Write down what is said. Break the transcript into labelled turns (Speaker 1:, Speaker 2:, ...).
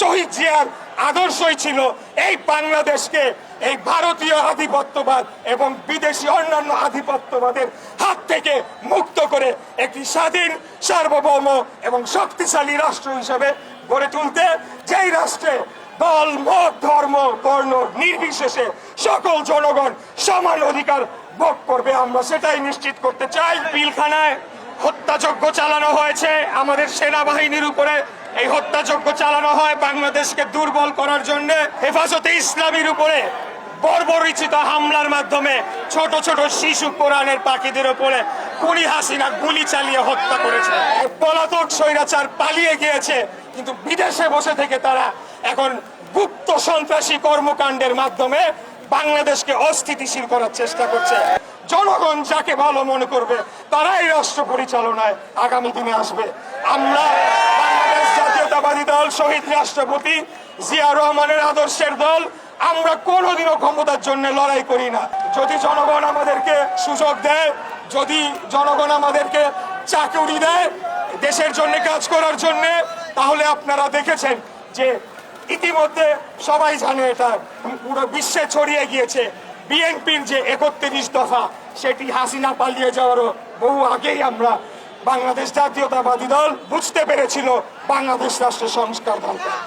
Speaker 1: শহীদ জিয়ার আদর্শই ছিল এই বাংলাদেশকে এই ভারতীয় আধিপত্যবাদ এবং বিদেশি অন্যান্য আধিপত্যবাদের হাত থেকে মুক্ত করে একটি স্বাধীন সার্বভৌম এবং শক্তিশালী রাষ্ট্র হিসেবে গড়ে তুলতে, যেই রাষ্ট্রে দল, মত, ধর্ম, বর্ণ নির্বিশেষে সকল জনগণ সমান অধিকার ভোগ করবে। আমরা সেটাই নিশ্চিত করতে চাই। পিলখানায় হত্যাযজ্ঞ চালানো হয়েছে আমাদের সেনাবাহিনীর উপরে। এই হত্যাযজ্ঞ চালানো হয় বাংলাদেশকে দুর্বল করার জন্য। হেফাজতে ইসলামীর উপরে বর্বরচিত হামলার মাধ্যমে ছোট ছোট শিশু কোরআনের পাখিদের উপরে খুনি হাসিনা গুলি চালিয়ে হত্যা করেছে। পলাতক স্বৈরাচার পালিয়ে গিয়েছে, কিন্তু বিদেশে বসে থেকে তারা এখন গুপ্ত সন্ত্রাসী কর্মকাণ্ডের মাধ্যমে বাংলাদেশকে অস্থিতিশীল করার চেষ্টা করছে। জনগণ যাকে ভালো মনে করবে তারাই রাষ্ট্র পরিচালনায় আগামী দিনে আসবে। আমরা বাংলাদেশ জাতীয়তাবাদী দল, শহীদ রাষ্ট্রপতি জিয়া রহমানের আদর্শের দল, আমরা কোনোদিনও ক্ষমতার জন্য লড়াই করি না। যদি জনগণ আমাদেরকে সুযোগ দেয়, যদি জনগণ আমাদেরকে চাকরি দেয় দেশের জন্য কাজ করার জন্য, তাহলে আপনারা দেখেছেন যে ইতিমধ্যে সবাই জানে, এটা পুরো বিশ্বে ছড়িয়ে গিয়েছে, বিএনপির যে 31 দফা সেটি হাসিনা পালিয়ে যাওয়ারও বহু আগেই আমরা বাংলাদেশ জাতীয়তাবাদী দল বুঝতে পেরেছিল বাংলাদেশ রাষ্ট্র সংস্কার দরকার।